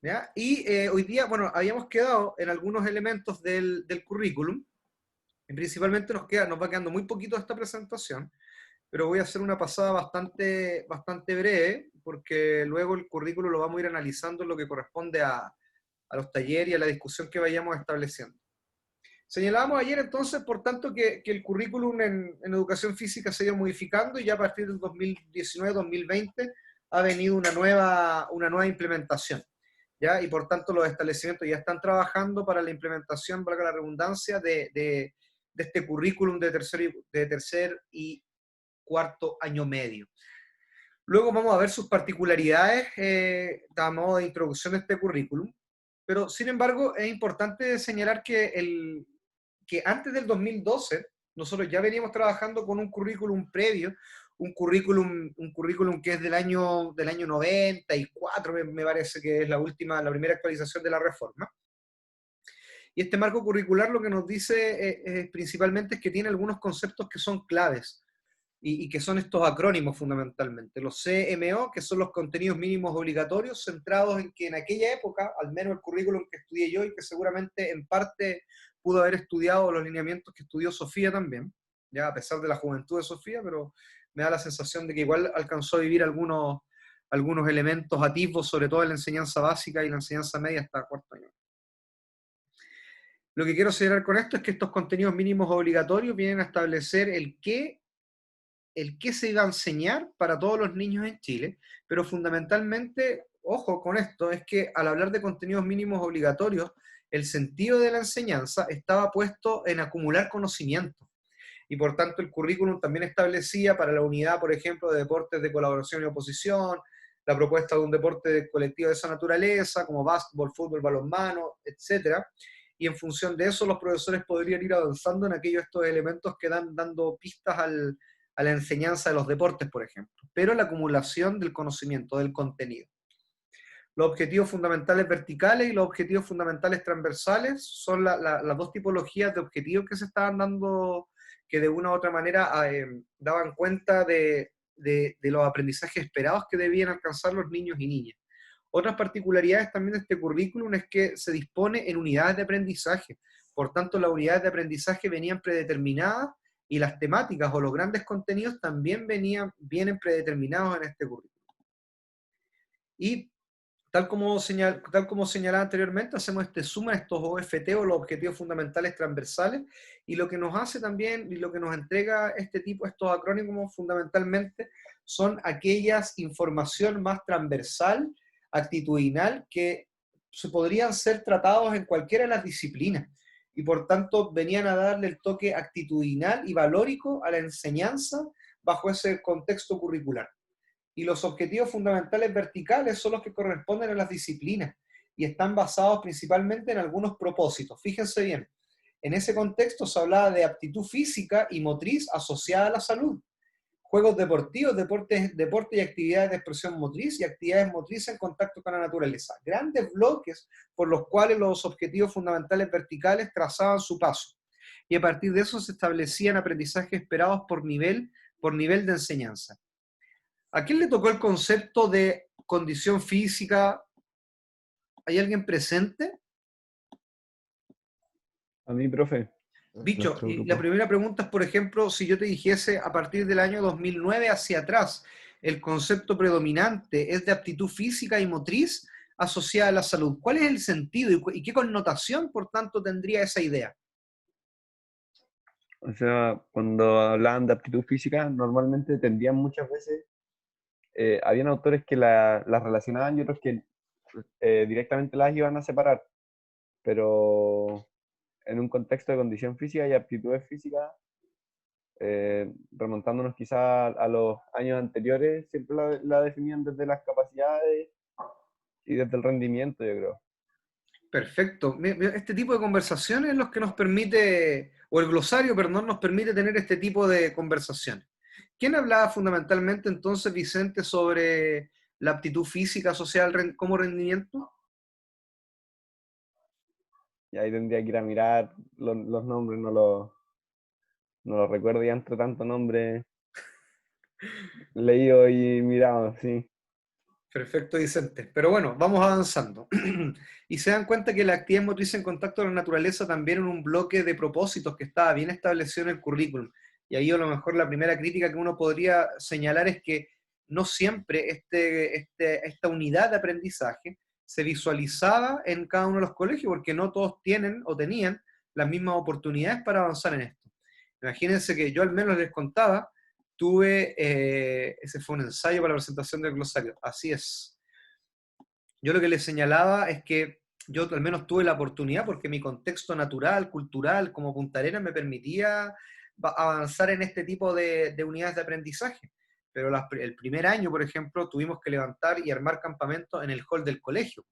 ¿ya? Y hoy día, bueno, habíamos quedado en algunos elementos del currículum, y principalmente nos va quedando muy poquito de esta presentación, pero voy a hacer una pasada bastante breve, porque luego el currículum lo vamos a ir analizando en lo que corresponde a los talleres y a la discusión que vayamos estableciendo. Señalábamos ayer entonces, por tanto, que el currículum en educación física se ha ido modificando y ya a partir del 2019-2020 ha venido una nueva implementación, ¿ya? Y por tanto los establecimientos ya están trabajando para la implementación, valga la redundancia, de este currículum de tercer y cuarto año medio. Luego vamos a ver sus particularidades a modo de introducción de este currículum, pero sin embargo es importante señalar que antes del 2012 nosotros ya veníamos trabajando con un currículum previo, un currículum que es del año 94, me parece que es la primera actualización de la reforma. Y este marco curricular lo que nos dice principalmente es que tiene algunos conceptos que son claves y que son estos acrónimos fundamentalmente. Los CMO, que son los contenidos mínimos obligatorios, centrados en que en aquella época, al menos el currículum que estudié yo y que seguramente en parte pudo haber estudiado los lineamientos que estudió Sofía también, ya a pesar de la juventud de Sofía, pero me da la sensación de que igual alcanzó a vivir algunos elementos atisbos, sobre todo en la enseñanza básica y la enseñanza media hasta cuarto año. Lo que quiero señalar con esto es que estos contenidos mínimos obligatorios vienen a establecer el qué se iba a enseñar para todos los niños en Chile, pero fundamentalmente, ojo con esto, es que al hablar de contenidos mínimos obligatorios, el sentido de la enseñanza estaba puesto en acumular conocimiento. Y por tanto el currículum también establecía para la unidad, por ejemplo, de deportes de colaboración y oposición, la propuesta de un deporte colectivo de esa naturaleza, como básquetbol, fútbol, balonmano, etcétera. Y en función de eso los profesores podrían ir avanzando en aquellos estos elementos que dando pistas a la enseñanza de los deportes, por ejemplo, pero la acumulación del conocimiento, del contenido. Los objetivos fundamentales verticales y los objetivos fundamentales transversales son las dos tipologías de objetivos que se estaban dando, que de una u otra manera daban cuenta de los aprendizajes esperados que debían alcanzar los niños y niñas. Otras particularidades también de este currículum es que se dispone en unidades de aprendizaje. Por tanto, las unidades de aprendizaje venían predeterminadas y las temáticas o los grandes contenidos también vienen predeterminados en este currículum. Y tal como señalaba anteriormente, hacemos suma de estos OFT o los objetivos fundamentales transversales, y lo que nos hace también, y lo que nos entrega estos acrónimos fundamentalmente, son aquellas información más transversal, actitudinal, que se podrían ser tratados en cualquiera de las disciplinas, y por tanto venían a darle el toque actitudinal y valórico a la enseñanza bajo ese contexto curricular. Y los objetivos fundamentales verticales son los que corresponden a las disciplinas y están basados principalmente en algunos propósitos. Fíjense bien, en ese contexto se hablaba de aptitud física y motriz asociada a la salud, juegos deportivos, deporte y actividades de expresión motriz y actividades motrices en contacto con la naturaleza. Grandes bloques por los cuales los objetivos fundamentales verticales trazaban su paso. Y a partir de eso se establecían aprendizajes esperados por nivel de enseñanza. ¿A quién le tocó el concepto de condición física? ¿Hay alguien presente? A mí, profe, Bicho, nuestro y la grupo. primera pregunta es, por ejemplo, si yo te dijese a partir del año 2009 hacia atrás, el concepto predominante es de aptitud física y motriz asociada a la salud. ¿Cuál es el sentido y qué connotación, por tanto, tendría esa idea? O sea, cuando hablaban de aptitud física, normalmente tendían muchas veces, habían autores que las relacionaban y otros que directamente las iban a separar, pero en un contexto de condición física y aptitudes físicas, remontándonos quizás a los años anteriores, siempre la definían desde las capacidades y desde el rendimiento, yo creo. Perfecto. Este tipo de conversaciones es lo que nos permite, o el glosario, perdón, nos permite tener este tipo de conversaciones. ¿Quién hablaba fundamentalmente entonces, Vicente, sobre la aptitud física asociada como rendimiento? Y ahí tendría que ir a mirar los nombres, no los recuerdo ya entre tanto nombre leído y mirado, sí. Perfecto, Vicente. Pero bueno, vamos avanzando. Y se dan cuenta que la actividad motriz en contacto con la naturaleza también en un bloque de propósitos que estaba bien establecido en el currículum. Y ahí a lo mejor la primera crítica que uno podría señalar es que no siempre esta unidad de aprendizaje se visualizaba en cada uno de los colegios, porque no todos tienen o tenían las mismas oportunidades para avanzar en esto. Imagínense que yo al menos les contaba, ese fue un ensayo para la presentación del glosario, así es. Yo lo que les señalaba es que yo al menos tuve la oportunidad, porque mi contexto natural, cultural, como Punta Arenas, me permitía avanzar en este tipo de unidades de aprendizaje. Pero el primer año, por ejemplo, tuvimos que levantar y armar campamentos en el hall del colegio,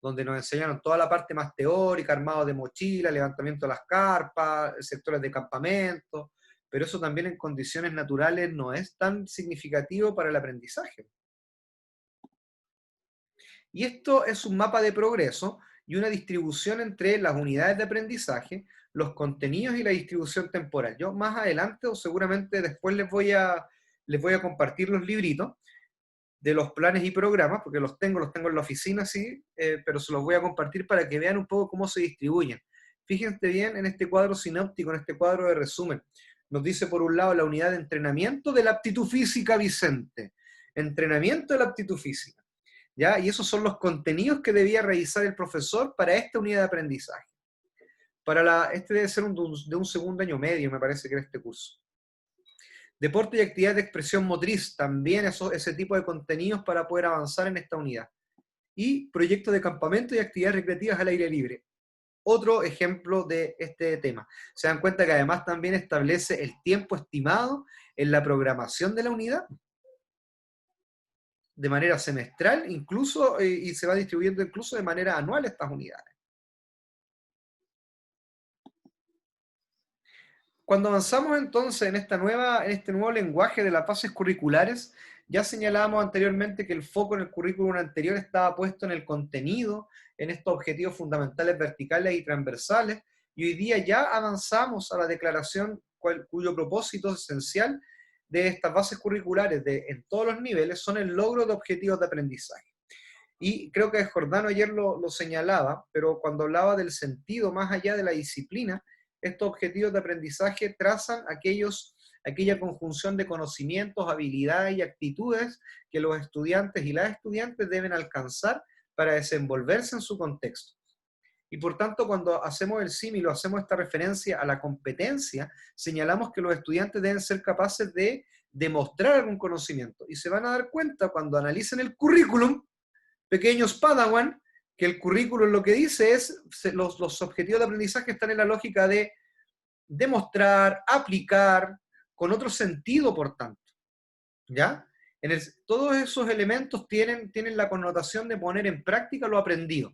donde nos enseñaron toda la parte más teórica, armado de mochila, levantamiento de las carpas, sectores de campamento, pero eso también en condiciones naturales no es tan significativo para el aprendizaje. Y esto es un mapa de progreso y una distribución entre las unidades de aprendizaje, los contenidos y la distribución temporal. Yo más adelante, o seguramente después les voy a compartir los libritos de los planes y programas, porque los tengo en la oficina, sí, pero se los voy a compartir para que vean un poco cómo se distribuyen. Fíjense bien en este cuadro sinóptico, en este cuadro de resumen. Nos dice por un lado la unidad de entrenamiento de la aptitud física, Vicente. Entrenamiento de la aptitud física. ¿Ya? Y esos son los contenidos que debía revisar el profesor para esta unidad de aprendizaje. Este debe ser de un segundo año medio, me parece que era este curso. Deporte y actividad de expresión motriz, también ese tipo de contenidos para poder avanzar en esta unidad. Y proyectos de campamento y actividades recreativas al aire libre. Otro ejemplo de este tema. Se dan cuenta que además también establece el tiempo estimado en la programación de la unidad, de manera semestral incluso, y se va distribuyendo incluso de manera anual estas unidades. Cuando avanzamos entonces en este nuevo lenguaje de las bases curriculares, ya señalábamos anteriormente que el foco en el currículum anterior estaba puesto en el contenido, en estos objetivos fundamentales verticales y transversales, y hoy día ya avanzamos a la declaración cuyo propósito esencial de estas bases curriculares en todos los niveles son el logro de objetivos de aprendizaje. Y creo que Jordano ayer lo señalaba, pero cuando hablaba del sentido más allá de la disciplina, estos objetivos de aprendizaje trazan aquella conjunción de conocimientos, habilidades y actitudes que los estudiantes y las estudiantes deben alcanzar para desenvolverse en su contexto. Y por tanto, cuando hacemos el símil o hacemos esta referencia a la competencia, señalamos que los estudiantes deben ser capaces de demostrar algún conocimiento. Y se van a dar cuenta cuando analicen el currículum, pequeños Padawan, que el currículum lo que dice es, los objetivos de aprendizaje están en la lógica de demostrar, aplicar, con otro sentido, por tanto. ¿Ya? Todos esos elementos tienen la connotación de poner en práctica lo aprendido.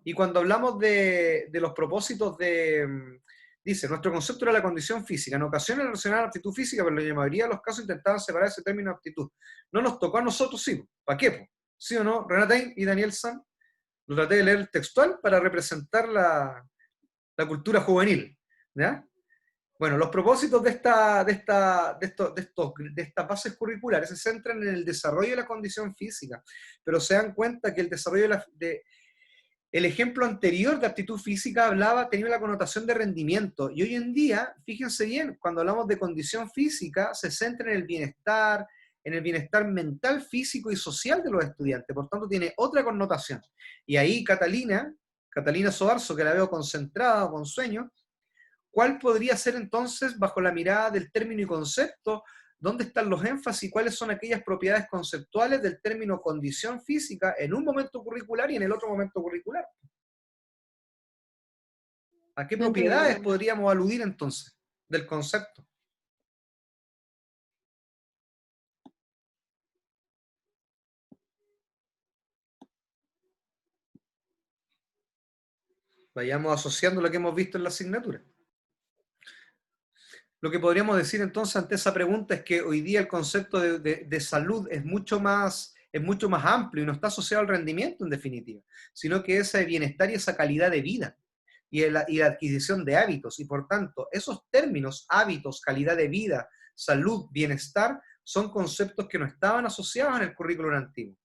Y cuando hablamos de los propósitos dice, nuestro concepto era la condición física. En ocasiones relacionada a la aptitud física, pero en la mayoría de los casos intentaban separar ese término de aptitud. No nos tocó a nosotros, sí. ¿Para qué? ¿Sí o no? Renate y Daniel San, lo traté de leer textual para representar la cultura juvenil. ¿Ya? Bueno, los propósitos de estas bases curriculares se centran en el desarrollo de la condición física, pero se dan cuenta que el desarrollo el ejemplo anterior de aptitud física tenía la connotación de rendimiento, y hoy en día, fíjense bien, cuando hablamos de condición física, se centra en el bienestar mental, físico y social de los estudiantes, por tanto tiene otra connotación. Y ahí Catalina Sobarzo, que la veo concentrada, con sueño, ¿cuál podría ser entonces, bajo la mirada del término y concepto, dónde están los énfasis y cuáles son aquellas propiedades conceptuales del término condición física en un momento curricular y en el otro momento curricular? ¿A qué propiedades podríamos aludir entonces del concepto? Vayamos asociando lo que hemos visto en la asignatura. Lo que podríamos decir entonces ante esa pregunta es que hoy día el concepto de salud es mucho más amplio y no está asociado al rendimiento en definitiva, sino que ese bienestar y esa calidad de vida y la adquisición de hábitos. Y por tanto, esos términos, hábitos, calidad de vida, salud, bienestar, son conceptos que no estaban asociados en el currículum antiguo,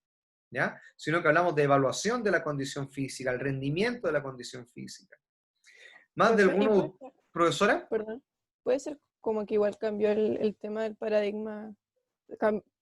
¿ya? Sino que hablamos de evaluación de la condición física, el rendimiento de la condición física. Más de Profe, y puede algunos, ser, profesora, perdón, puede ser como que igual cambió el tema del paradigma,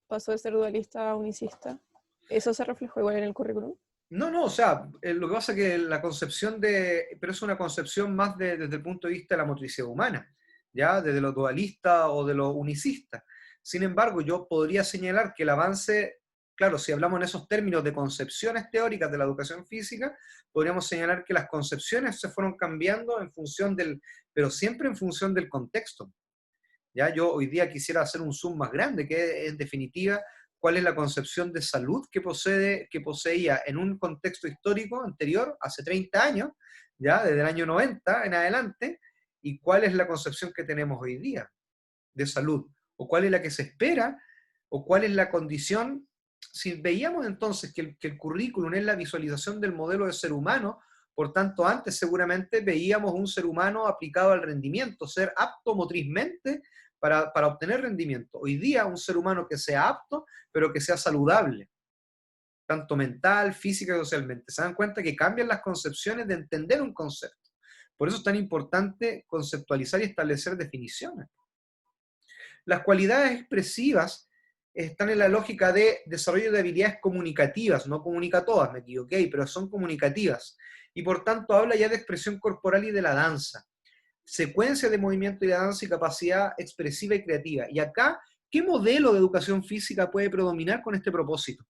pasó de ser dualista a unicista. ¿Eso se reflejó igual en el currículum? no, o sea, lo que pasa es que la concepción pero es una concepción más desde el punto de vista de la motricidad humana, ¿ya? Desde lo dualista o de lo unicista. Sin embargo, yo podría señalar que el avance, claro, si hablamos en esos términos de concepciones teóricas de la educación física, podríamos señalar que las concepciones se fueron cambiando en función pero siempre en función del contexto. ¿Ya? Yo hoy día quisiera hacer un zoom más grande, que en definitiva, cuál es la concepción de salud que poseía en un contexto histórico anterior, hace 30 años, ¿ya? Desde el año 90 en adelante, y cuál es la concepción que tenemos hoy día de salud, o cuál es la que se espera, o cuál es la condición. Si veíamos entonces que el currículum es la visualización del modelo de ser humano, por tanto, antes seguramente veíamos un ser humano aplicado al rendimiento, ser apto motrizmente para obtener rendimiento. Hoy día un ser humano que sea apto, pero que sea saludable, tanto mental, física y socialmente. Se dan cuenta que cambian las concepciones de entender un concepto. Por eso es tan importante conceptualizar y establecer definiciones. Las cualidades expresivas están en la lógica de desarrollo de habilidades comunicativas, no comunica todas, me equivoqué, pero son comunicativas. Y por tanto habla ya de expresión corporal y de la danza. Secuencia de movimiento y de danza y capacidad expresiva y creativa. Y acá, ¿qué modelo de educación física puede predominar con este propósito?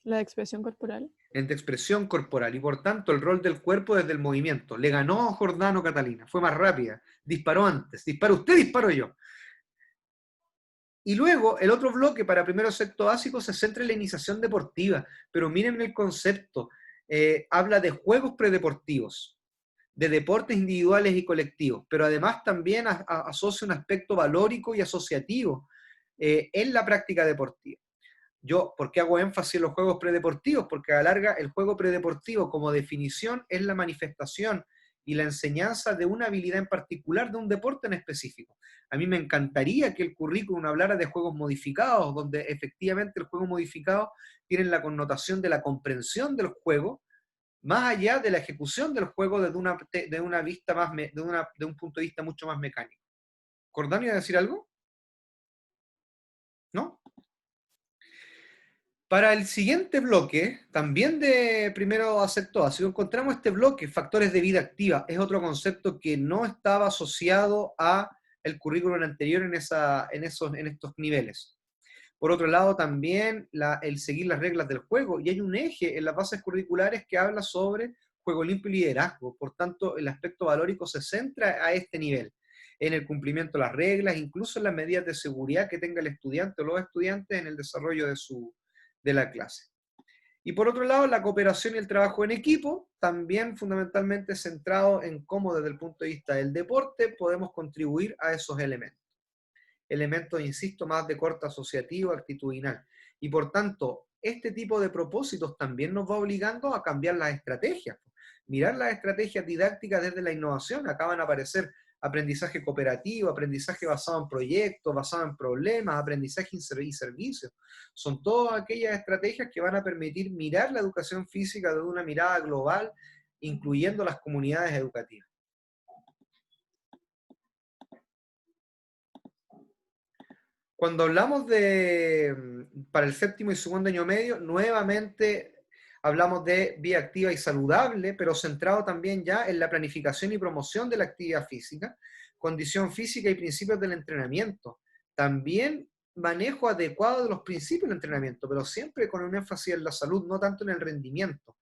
La expresión corporal. Entre expresión corporal y por tanto el rol del cuerpo desde el movimiento. Le ganó Jordano Catalina, fue más rápida, disparó antes, dispara usted, disparo yo. Y luego el otro bloque para primero sexto básico se centra en la iniciación deportiva, pero miren el concepto, habla de juegos predeportivos, de deportes individuales y colectivos, pero además también asocia un aspecto valórico y asociativo en la práctica deportiva. Yo, ¿por qué hago énfasis en los juegos predeportivos? Porque a la larga el juego predeportivo como definición es la manifestación y la enseñanza de una habilidad en particular de un deporte en específico. A mí me encantaría que el currículum hablara de juegos modificados, donde efectivamente el juego modificado tiene la connotación de la comprensión del juego, más allá de la ejecución del juego desde una vista más, de un punto de vista mucho más mecánico. ¿Cordano iba a decir algo? ¿No? Para el siguiente bloque, también de primero aceptó, así que encontramos este bloque, factores de vida activa, es otro concepto que no estaba asociado a el currículum anterior en estos niveles. Por otro lado, también el seguir las reglas del juego, y hay un eje en las bases curriculares que habla sobre juego limpio y liderazgo, por tanto, el aspecto valórico se centra a este nivel, en el cumplimiento de las reglas, incluso en las medidas de seguridad que tenga el estudiante o los estudiantes en el desarrollo de la clase. Y por otro lado, la cooperación y el trabajo en equipo, también fundamentalmente centrado en cómo desde el punto de vista del deporte podemos contribuir a esos elementos. Elementos, insisto, más de corte asociativo, actitudinal. Y por tanto, este tipo de propósitos también nos va obligando a cambiar las estrategias. Mirar las estrategias didácticas desde la innovación. Acaban a aparecer aprendizaje cooperativo, aprendizaje basado en proyectos, basado en problemas, aprendizaje y servicios. Son todas aquellas estrategias que van a permitir mirar la educación física desde una mirada global, incluyendo las comunidades educativas. Cuando hablamos para el séptimo y segundo año medio, nuevamente hablamos de vida activa y saludable, pero centrado también ya en la planificación y promoción de la actividad física, condición física y principios del entrenamiento. También manejo adecuado de los principios del entrenamiento, pero siempre con un énfasis en la salud, no tanto en el rendimiento.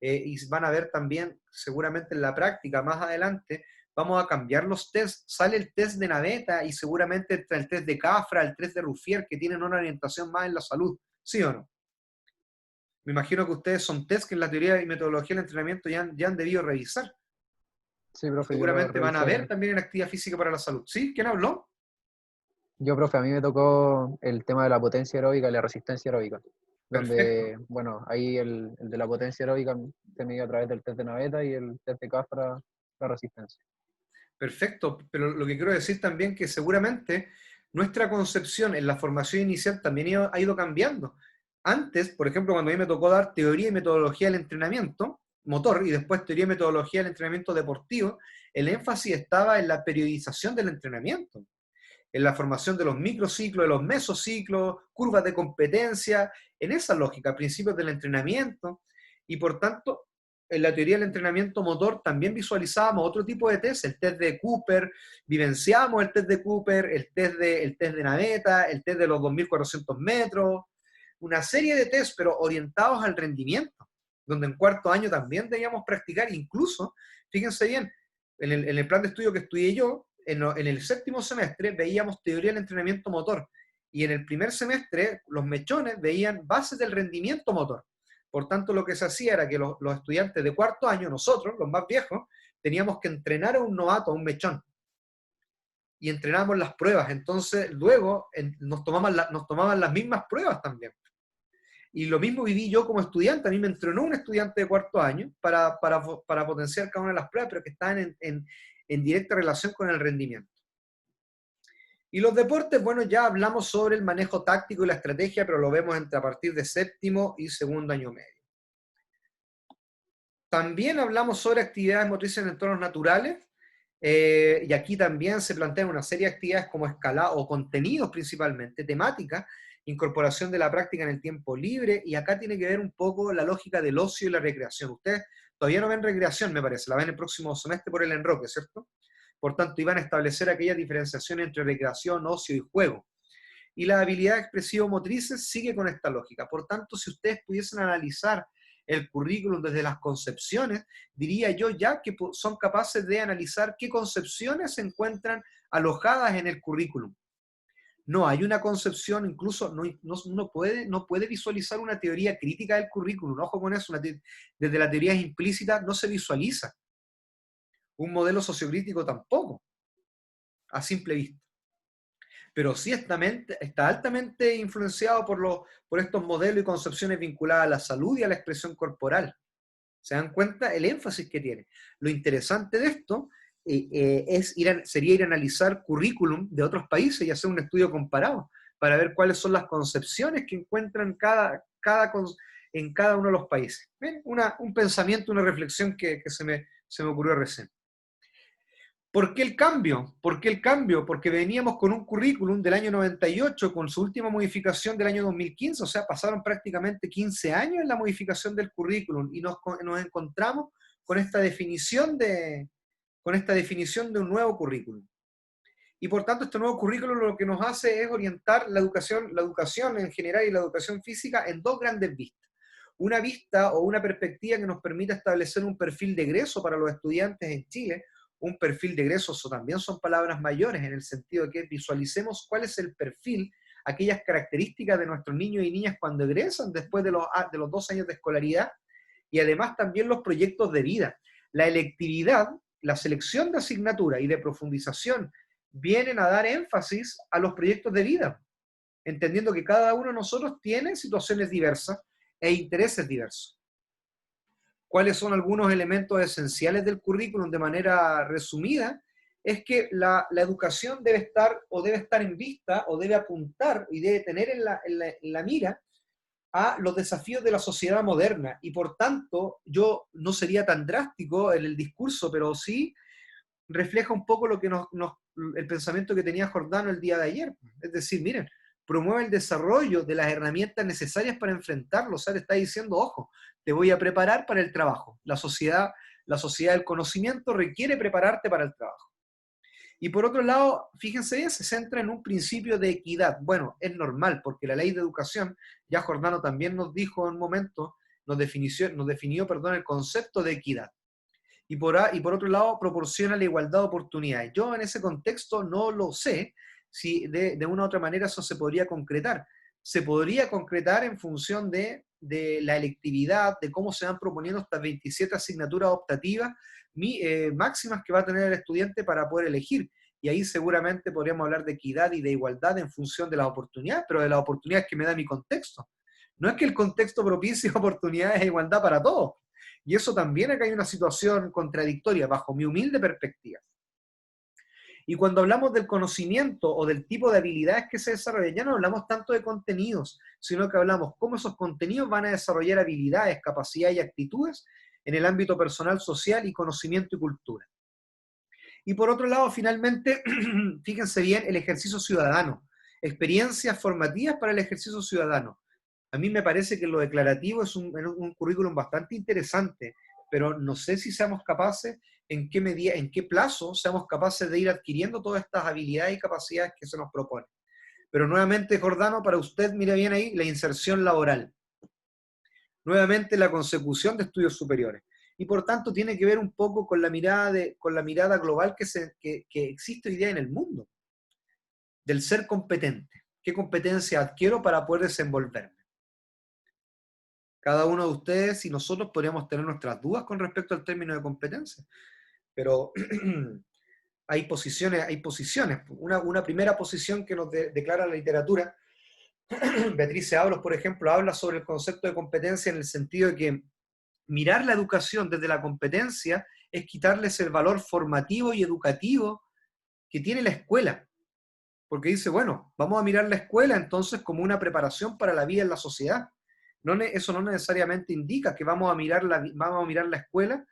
Y van a ver también, seguramente en la práctica más adelante, vamos a cambiar los tests. Sale el test de naveta y seguramente está el test de CAFRA, el test de Ruffier, que tienen una orientación más en la salud. ¿Sí o no? Me imagino que ustedes son test que en la teoría y metodología del entrenamiento ya han debido revisar. Sí, profe, yo lo Seguramente van a revisé. ver también en actividad física para la salud. ¿Sí? ¿Quién habló? Yo, profe, a mí me tocó el tema de la potencia aeróbica y la resistencia aeróbica, Perfecto. donde, bueno, ahí el de la potencia aeróbica se mide a través del test de naveta y el test de CAFRA, la resistencia. Perfecto, pero lo que quiero decir también que seguramente nuestra concepción en la formación inicial también ha ido cambiando. Antes, por ejemplo, cuando a mí me tocó dar teoría y metodología del entrenamiento motor y después teoría y metodología del entrenamiento deportivo, el énfasis estaba en la periodización del entrenamiento, en la formación de los microciclos, de los mesociclos, curvas de competencia, en esa lógica, principios del entrenamiento, y por tanto, en la teoría del entrenamiento motor también visualizábamos otro tipo de test, el test de Cooper, vivenciábamos el test de Cooper, el test de naveta, el test de los 2400 metros, una serie de test, pero orientados al rendimiento, donde en cuarto año también debíamos practicar, incluso, fíjense bien, en el plan de estudio que estudié yo, en el séptimo semestre veíamos teoría del entrenamiento motor, y en el primer semestre los mechones veían bases del rendimiento motor. Por tanto, lo que se hacía era que los estudiantes de cuarto año, nosotros, los más viejos, teníamos que entrenar a un novato, a un mechón, y entrenábamos las pruebas. Entonces, luego nos tomaban las mismas pruebas también. Y lo mismo viví yo como estudiante. A mí me entrenó un estudiante de cuarto año para potenciar cada una de las pruebas, pero que estaban en directa relación con el rendimiento. Y los deportes, bueno, ya hablamos sobre el manejo táctico y la estrategia, pero lo vemos a partir de séptimo y segundo año medio. También hablamos sobre actividades motrices en entornos naturales, y aquí también se plantean una serie de actividades como escalada o contenidos principalmente, temáticas, incorporación de la práctica en el tiempo libre, y acá tiene que ver un poco la lógica del ocio y la recreación. Ustedes todavía no ven recreación, me parece, la ven el próximo semestre por el enroque, ¿cierto? Por tanto, iban a establecer aquella diferenciación entre recreación, ocio y juego. Y la habilidad expresivo-motrices sigue con esta lógica. Por tanto, si ustedes pudiesen analizar el currículum desde las concepciones, diría yo ya que son capaces de analizar qué concepciones se encuentran alojadas en el currículum. No hay una concepción, incluso no puede visualizar una teoría crítica del currículum. Ojo con eso, desde la teoría implícita no se visualiza. Un modelo sociocrítico tampoco, a simple vista. Pero sí está altamente influenciado por estos modelos y concepciones vinculadas a la salud y a la expresión corporal. ¿Se dan cuenta el énfasis que tiene? Lo interesante de esto sería ir a analizar currículum de otros países y hacer un estudio comparado para ver cuáles son las concepciones que encuentran en cada uno de los países. ¿Ven? Un pensamiento, una reflexión que se me ocurrió recién. ¿Por qué el cambio? ¿Por qué el cambio? Porque veníamos con un currículum del año 98 con su última modificación del año 2015, o sea, pasaron prácticamente 15 años en la modificación del currículum y nos encontramos con esta definición de un nuevo currículum. Y por tanto, este nuevo currículum lo que nos hace es orientar la educación en general y la educación física en dos grandes vistas. Una vista o una perspectiva que nos permita establecer un perfil de egreso para los estudiantes en Chile. Un perfil de egreso, eso también son palabras mayores, en el sentido de que visualicemos cuál es el perfil, aquellas características de nuestros niños y niñas cuando egresan después de los 2 años de escolaridad, y además también los proyectos de vida. La electividad, la selección de asignatura y de profundización vienen a dar énfasis a los proyectos de vida, entendiendo que cada uno de nosotros tiene situaciones diversas e intereses diversos. ¿Cuáles son algunos elementos esenciales del currículum de manera resumida? Es que la educación debe estar en vista, o debe apuntar y debe tener en la mira a los desafíos de la sociedad moderna. Y por tanto, yo no sería tan drástico en el discurso, pero sí refleja un poco lo que el pensamiento que tenía Jordano el día de ayer. Es decir, miren, promueve el desarrollo de las herramientas necesarias para enfrentarlo. O sea, le está diciendo, ojo, te voy a preparar para el trabajo. La sociedad del conocimiento requiere prepararte para el trabajo. Y por otro lado, fíjense bien, se centra en un principio de equidad. Bueno, es normal, porque la ley de educación, ya Jordano también nos dijo en un momento, nos definió el concepto de equidad. Y por otro lado, proporciona la igualdad de oportunidades. Yo en ese contexto no lo sé si de una u otra manera eso se podría concretar. Se podría concretar en función de la electividad, de cómo se van proponiendo estas 27 asignaturas optativas máximas que va a tener el estudiante para poder elegir. Y ahí seguramente podríamos hablar de equidad y de igualdad en función de las oportunidades, pero de las oportunidades que me da mi contexto. No es que el contexto propicie oportunidades e igualdad para todos. Y eso también acá hay una situación contradictoria, bajo mi humilde perspectiva. Y cuando hablamos del conocimiento o del tipo de habilidades que se desarrollan, ya no hablamos tanto de contenidos, sino que hablamos cómo esos contenidos van a desarrollar habilidades, capacidades y actitudes en el ámbito personal, social y conocimiento y cultura. Y por otro lado, finalmente, fíjense bien, el ejercicio ciudadano, experiencias formativas para el ejercicio ciudadano. A mí me parece que lo declarativo es un currículum bastante interesante, pero no sé si seamos capaces, en qué medida, en qué plazo seamos capaces de ir adquiriendo todas estas habilidades y capacidades que se nos proponen. Pero nuevamente, Jordano, para usted, mire bien ahí, la inserción laboral. Nuevamente, la consecución de estudios superiores. Y por tanto tiene que ver un poco con la mirada global que existe hoy día en el mundo, del ser competente. ¿Qué competencia adquiero para poder desenvolverme? Cada uno de ustedes y nosotros podríamos tener nuestras dudas con respecto al término de competencia, pero hay posiciones. Una primera posición que nos declara la literatura, Beatriz Ceablos, por ejemplo, habla sobre el concepto de competencia en el sentido de que mirar la educación desde la competencia es quitarles el valor formativo y educativo que tiene la escuela. Porque dice, bueno, vamos a mirar la escuela entonces como una preparación para la vida en la sociedad. Eso no necesariamente indica que vamos a mirar la escuela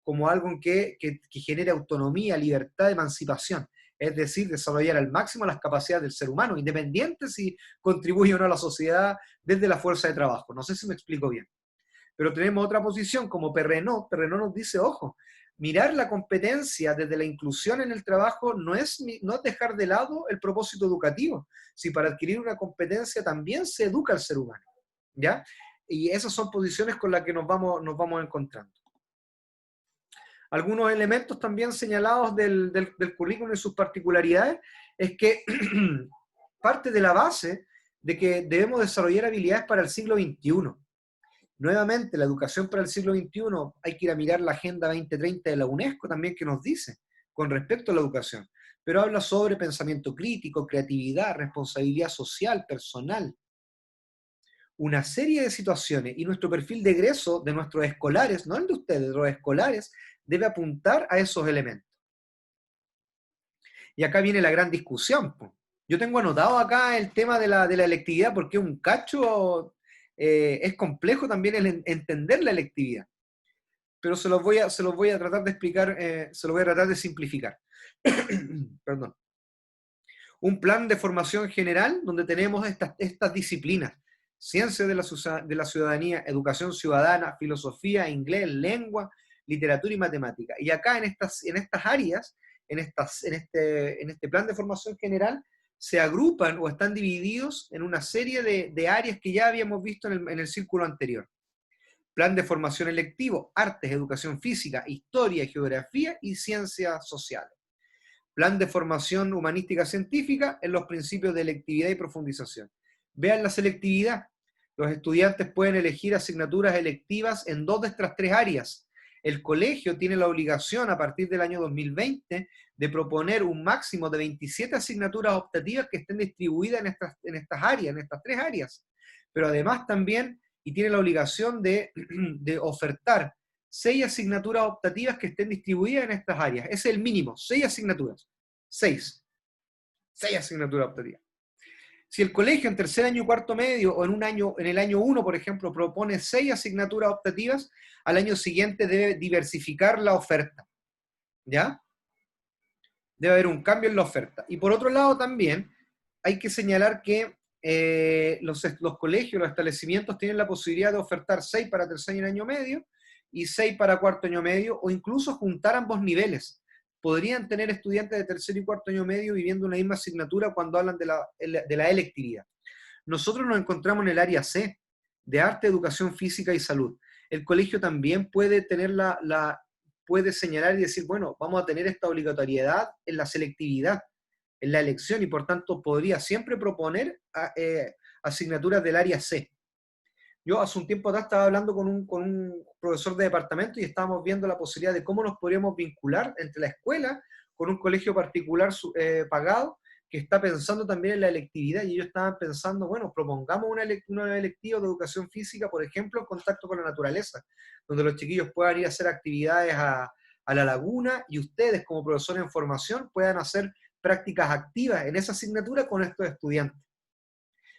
como algo que genere autonomía, libertad, emancipación. Es decir, desarrollar al máximo las capacidades del ser humano, independiente si contribuye o no a la sociedad desde la fuerza de trabajo. No sé si me explico bien. Pero tenemos otra posición como Perrenot. Perrenot nos dice, ojo, mirar la competencia desde la inclusión en el trabajo no es dejar de lado el propósito educativo. Si para adquirir una competencia también se educa al ser humano, ¿ya? Y esas son posiciones con las que nos vamos encontrando. Algunos elementos también señalados del currículum y sus particularidades es que parte de la base de que debemos desarrollar habilidades para el siglo XXI. Nuevamente, la educación para el siglo XXI, hay que ir a mirar la Agenda 2030 de la UNESCO también que nos dice con respecto a la educación, pero habla sobre pensamiento crítico, creatividad, responsabilidad social, personal, una serie de situaciones, y nuestro perfil de egreso de nuestros escolares, no el de ustedes, de los escolares, debe apuntar a esos elementos. Y acá viene la gran discusión. Yo tengo anotado acá el tema de la electividad porque un cacho es complejo también entender la electividad. Pero se los voy a tratar de explicar, se los voy a tratar de simplificar. Perdón. Un plan de formación general donde tenemos estas disciplinas: ciencias de la ciudadanía, educación ciudadana, filosofía, inglés, lengua, literatura y matemática. Y acá en estas áreas, en este plan de formación general, se agrupan o están divididos en una serie de áreas que ya habíamos visto en el círculo anterior. Plan de formación electivo: artes, educación física, historia, geografía y ciencias sociales. Plan de formación humanística científica en los principios de electividad y profundización. Vean la selectividad. Los estudiantes pueden elegir asignaturas electivas en 2 de estas 3 áreas. El colegio tiene la obligación a partir del año 2020 de proponer un máximo de 27 asignaturas optativas que estén distribuidas en estas áreas, en estas 3 áreas. Pero además también, y tiene la obligación de ofertar 6 asignaturas optativas que estén distribuidas en estas áreas. Ese es el mínimo, 6 asignaturas. 6 asignaturas optativas. Si el colegio en tercer año y cuarto medio, o en el año 1, por ejemplo, propone 6 asignaturas optativas, al año siguiente debe diversificar la oferta. ¿Ya? Debe haber un cambio en la oferta. Y por otro lado también hay que señalar que los colegios, los establecimientos tienen la posibilidad de ofertar 6 para tercer año medio y 6 para cuarto año medio, o incluso juntar ambos niveles. Podrían tener estudiantes de tercer y cuarto año medio viviendo una misma asignatura cuando hablan de la electividad. Nosotros nos encontramos en el área C, de arte, educación física y salud. El colegio también puede tener puede señalar y decir, bueno, vamos a tener esta obligatoriedad en la selectividad, en la elección, y por tanto podría siempre proponer asignaturas del área C. Yo hace un tiempo atrás estaba hablando con un profesor de departamento y estábamos viendo la posibilidad de cómo nos podríamos vincular entre la escuela con un colegio particular pagado que está pensando también en la electividad, y ellos estaban pensando, bueno, propongamos una electiva de educación física, por ejemplo, en contacto con la naturaleza, donde los chiquillos puedan ir a hacer actividades a la laguna y ustedes como profesores en formación puedan hacer prácticas activas en esa asignatura con estos estudiantes.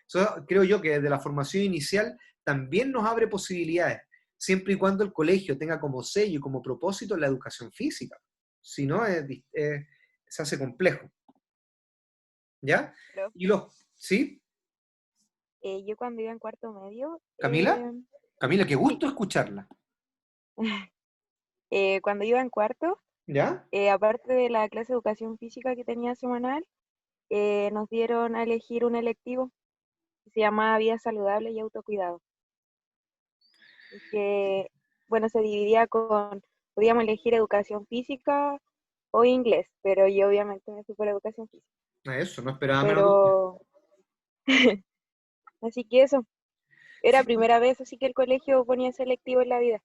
Eso creo yo que desde la formación inicial también nos abre posibilidades, siempre y cuando el colegio tenga como sello y como propósito la educación física. Si no, se hace complejo. ¿Ya? Pero, ¿Sí? yo cuando iba en cuarto medio, ¿Camila? Camila, qué sí, gusto escucharla. cuando iba en cuarto, ¿Ya? aparte de la clase de educación física que tenía semanal, nos dieron a elegir un electivo que se llamaba Vida Saludable y Autocuidado. Y que, bueno, se dividía podíamos elegir educación física o inglés, pero yo obviamente me fui por educación física. Eso, no esperaba menos de usted. Pero, así que eso, era Sí. primera vez así que el colegio ponía ese electivo en la vida.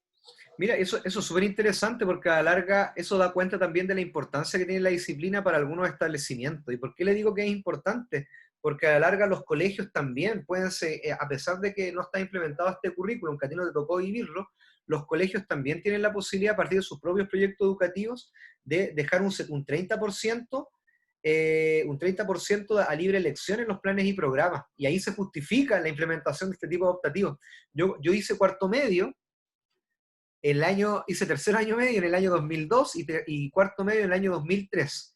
Mira, eso es súper interesante porque a la larga eso da cuenta también de la importancia que tiene la disciplina para algunos establecimientos. ¿Y por qué le digo que es importante? Porque a la larga los colegios también pueden ser, a pesar de que no está implementado este currículum, que a ti no te tocó vivirlo, los colegios también tienen la posibilidad, a partir de sus propios proyectos educativos, de dejar un 30%, un 30% a libre elección en los planes y programas. Y ahí se justifica la implementación de este tipo de optativos. Yo hice cuarto medio, hice tercer año medio en el año 2002 y cuarto medio en el año 2003.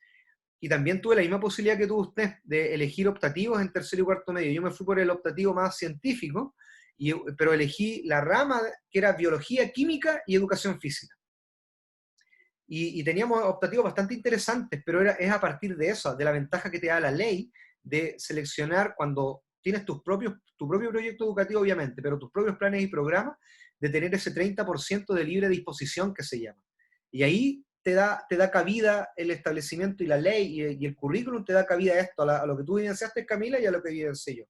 Y también tuve la misma posibilidad que tuvo usted de elegir optativos en tercero y cuarto medio. Yo me fui por el optativo más científico, pero elegí la rama que era biología, química y educación física. Y teníamos optativos bastante interesantes, pero es a partir de eso, de la ventaja que te da la ley de seleccionar cuando tienes tu propio proyecto educativo, obviamente, pero tus propios planes y programas, de tener ese 30% de libre disposición que se llama. Y ahí te da cabida el establecimiento y la ley y el currículum te da cabida a esto, a lo que tú vivenciaste, Camila, y a lo que vivencié yo.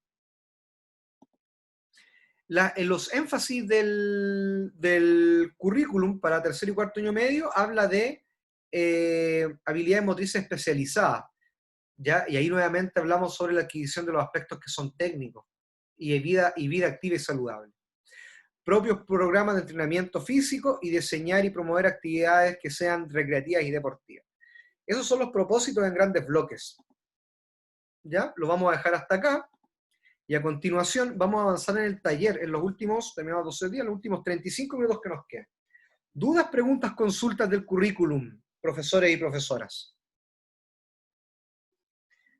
En los énfasis del currículum para tercer y cuarto año medio habla de habilidades motrices especializadas, ¿ya? Y ahí nuevamente hablamos sobre la adquisición de los aspectos que son técnicos y vida activa y saludable. Propios programas de entrenamiento físico y diseñar y promover actividades que sean recreativas y deportivas. Esos son los propósitos en grandes bloques. ¿Ya? Lo vamos a dejar hasta acá. Y a continuación vamos a avanzar en el taller en los últimos, terminamos 12 días, los últimos 35 minutos que nos quedan. ¿Dudas, preguntas, consultas del currículum, profesores y profesoras?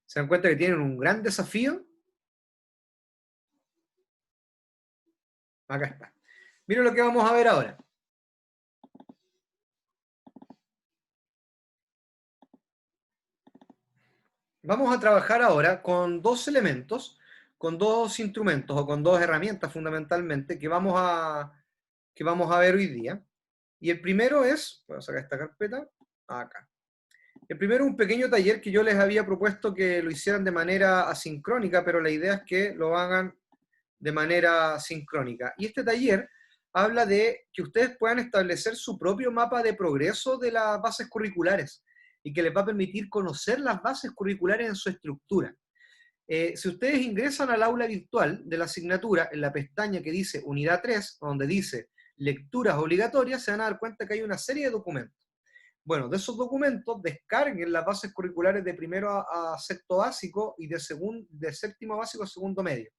¿Se dan cuenta que tienen un gran desafío? Acá está. Miren lo que vamos a ver ahora. Vamos a trabajar ahora con dos elementos, con dos instrumentos o con dos herramientas fundamentalmente que vamos a ver hoy día. Y el primero es, voy a sacar esta carpeta, acá. El primero es un pequeño taller que yo les había propuesto que lo hicieran de manera asincrónica, pero la idea es que lo hagan de manera sincrónica. Y este taller habla de que ustedes puedan establecer su propio mapa de progreso de las bases curriculares y que les va a permitir conocer las bases curriculares en su estructura. Si ustedes ingresan al aula virtual de la asignatura, en la pestaña que dice Unidad 3, donde dice Lecturas obligatorias, se van a dar cuenta que hay una serie de documentos. Bueno, de esos documentos, descarguen las bases curriculares de primero a sexto básico y de séptimo básico a segundo medio.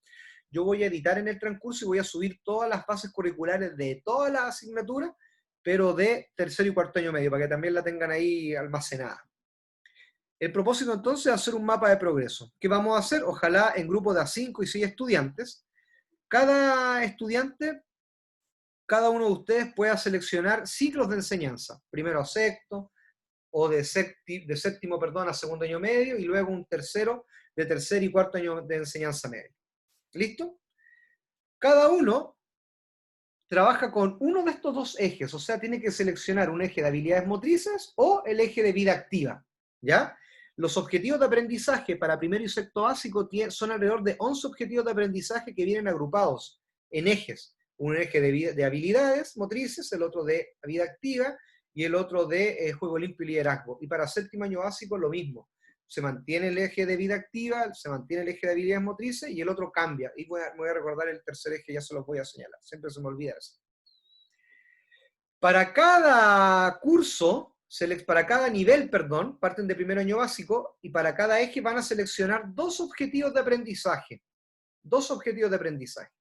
Yo voy a editar en el transcurso y voy a subir todas las bases curriculares de todas las asignaturas, pero de tercero y cuarto año medio, para que también la tengan ahí almacenada. El propósito entonces es hacer un mapa de progreso. ¿Qué vamos a hacer? Ojalá en grupos de a 5 y 6 estudiantes. Cada estudiante, cada uno de ustedes pueda seleccionar ciclos de enseñanza, primero a sexto, o de séptimo, perdón, a segundo año medio, y luego un tercero de tercer y cuarto año de enseñanza media. ¿Listo? Cada uno trabaja con uno de estos dos ejes, o sea, tiene que seleccionar un eje de habilidades motrices o el eje de vida activa, ¿ya? Los objetivos de aprendizaje para primero y sexto básico son alrededor de 11 objetivos de aprendizaje que vienen agrupados en ejes. Un eje de habilidades motrices, el otro de vida activa y el otro de juego limpio y liderazgo. Y para séptimo año básico lo mismo. Se mantiene el eje de vida activa, se mantiene el eje de habilidades motrices y el otro cambia. Y me voy a recordar el tercer eje, ya se los voy a señalar. Siempre se me olvida eso. Para cada curso, para cada nivel, perdón, parten de primer año básico, y para cada eje van a seleccionar 2 objetivos de aprendizaje. 2 objetivos de aprendizaje.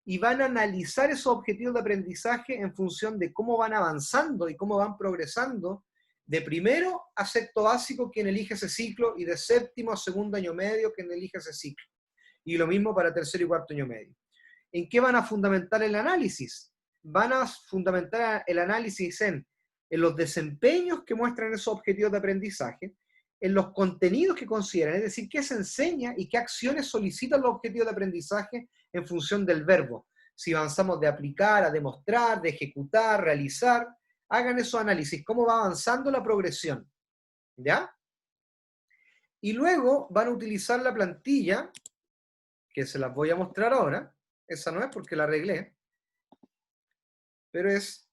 Y van a analizar esos objetivos de aprendizaje en función de cómo van avanzando y cómo van progresando de primero a sexto básico, quien elige ese ciclo, y de séptimo a segundo año medio, quien elige ese ciclo. Y lo mismo para tercero y cuarto año medio. ¿En qué van a fundamentar el análisis? Van a fundamentar el análisis en los desempeños que muestran esos objetivos de aprendizaje, en los contenidos que consideran, es decir, qué se enseña y qué acciones solicitan los objetivos de aprendizaje en función del verbo. Si avanzamos de aplicar, a demostrar, de ejecutar, realizar, hagan esos análisis, cómo va avanzando la progresión. ¿Ya? Y luego van a utilizar la plantilla, que se las voy a mostrar ahora. Esa no es porque la arreglé, pero es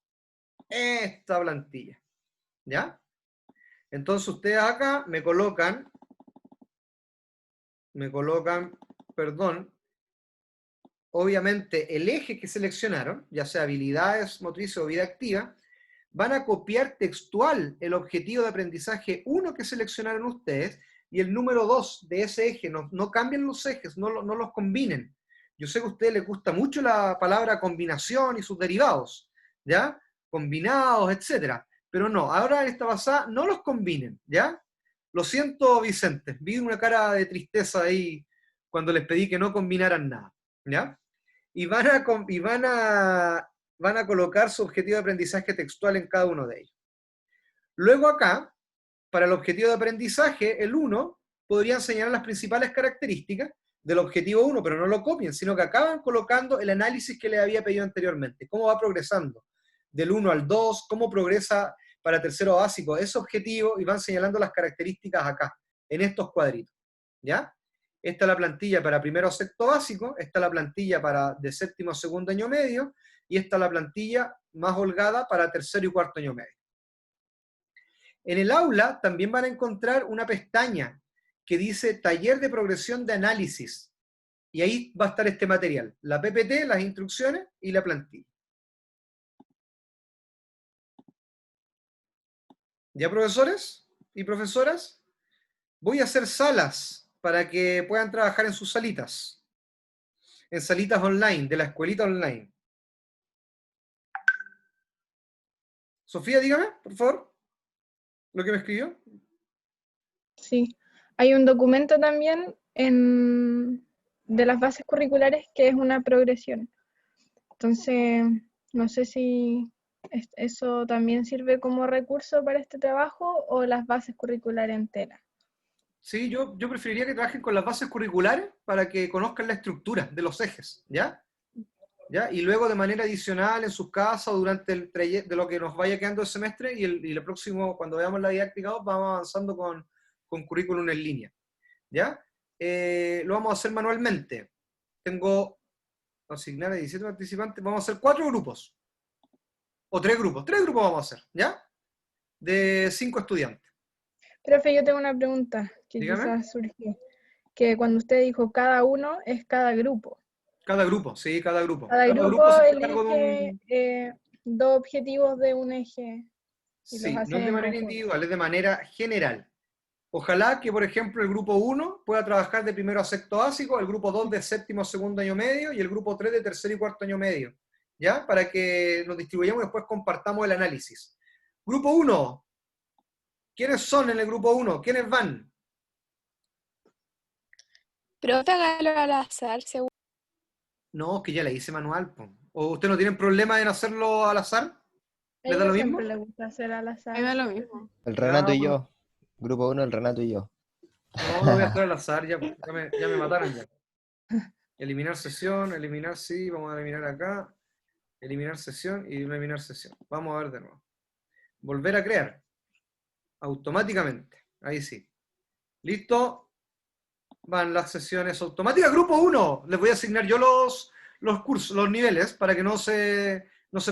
esta plantilla. ¿Ya? Entonces ustedes acá me colocan, perdón, obviamente el eje que seleccionaron, ya sea habilidades motrices o vida activa, van a copiar textual el objetivo de aprendizaje 1 que seleccionaron ustedes y el número 2 de ese eje. No cambien los ejes, no los combinen. Yo sé que a ustedes les gusta mucho la palabra combinación y sus derivados, ¿ya? Combinados, etcétera. Pero no, ahora en esta pasada no los combinen, ¿ya? Lo siento, Vicente, vi una cara de tristeza ahí cuando les pedí que no combinaran nada, ¿ya? Y van a colocar su objetivo de aprendizaje textual en cada uno de ellos. Luego acá, para el objetivo de aprendizaje, el 1, podrían señalar las principales características del objetivo 1, pero no lo copien, sino que acaban colocando el análisis que les había pedido anteriormente, cómo va progresando, del 1 al 2, cómo progresa para tercero básico ese objetivo, y van señalando las características acá, en estos cuadritos, ¿ya? Esta es la plantilla para primero a sexto básico, esta es la plantilla para de séptimo a segundo año medio, y esta es la plantilla más holgada para tercero y cuarto año medio. En el aula también van a encontrar una pestaña que dice Taller de Progresión de Análisis, y ahí va a estar este material, la PPT, las instrucciones y la plantilla. ¿Ya, profesores y profesoras? Voy a hacer salas para que puedan trabajar en sus salitas online, de la escuelita online. Sofía, dígame, por favor, lo que me escribió. Sí, hay un documento también de las bases curriculares que es una progresión. Entonces, no sé si eso también sirve como recurso para este trabajo o las bases curriculares enteras. Sí, yo preferiría que trabajen con las bases curriculares para que conozcan la estructura de los ejes, ¿ya? ¿Ya? Y luego de manera adicional en sus casas o durante el trayecto de lo que nos vaya quedando el semestre y el próximo, cuando veamos la didáctica, vamos avanzando con currículum en línea. ¿Ya? Lo vamos a hacer manualmente. Tengo asignar a 17 participantes, vamos a hacer 4 grupos. O 3 grupos. 3 grupos vamos a hacer, ¿ya? De 5 estudiantes. Profe, yo tengo una pregunta que Dígame. quizás surgió. Que cuando usted dijo cada uno, es cada grupo. Cada grupo, sí, cada grupo. Cada grupo se hace cargo de elige 2 objetivos de un eje. Y Sí, los no hacen es de en manera conjunto. individual, es de manera general. Ojalá que, por ejemplo, el grupo 1 pueda trabajar de primero a sexto básico, el grupo 2 de séptimo a segundo año medio y el grupo 3 de tercero y cuarto año medio, ¿ya? Para que nos distribuyamos y después compartamos el análisis. Grupo 1. ¿Quiénes son en el grupo 1? ¿Quiénes van? Profe, hágalo al azar, seguro. No, que ya le hice manual, po. ¿O usted no tienen problema en hacerlo al azar? A ¿Les da ella lo mismo? siempre le gusta hacer al azar. A mí me da lo mismo. El Renato y Ya, yo. Grupo 1, el Renato y yo. No, lo voy a hacer al azar, ya me mataron ya. Eliminar sesión, eliminar sí, vamos a eliminar acá. Eliminar sesión y eliminar sesión. Vamos a ver de nuevo. Volver a crear. Automáticamente. Ahí sí. ¿Listo? Van las sesiones automáticas. Grupo 1. Les voy a asignar yo los cursos, los niveles, para que no se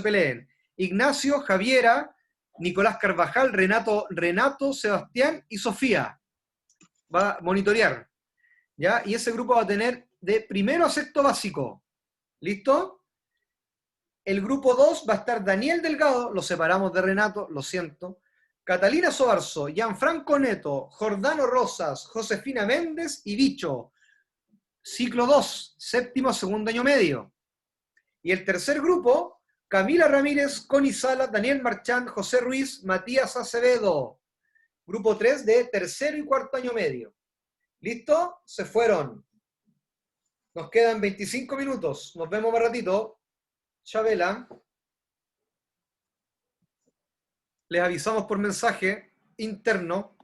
peleen. Ignacio, Javiera, Nicolás Carvajal, Renato, Sebastián y Sofía. Va a monitorear. ¿Ya? Y ese grupo va a tener de primero a sexto básico. ¿Listo? El grupo 2 va a estar Daniel Delgado, lo separamos de Renato, lo siento. Catalina Soarzo, Gianfranco Neto, Jordano Rosas, Josefina Méndez y Bicho. Ciclo 2, séptimo, segundo año medio. Y el tercer grupo, Camila Ramírez, Connie Sala, Daniel Marchand, José Ruiz, Matías Acevedo. Grupo 3 de tercero y cuarto año medio. ¿Listo? Se fueron. Nos quedan 25 minutos. Nos vemos más ratito. Chabela. Les avisamos por mensaje interno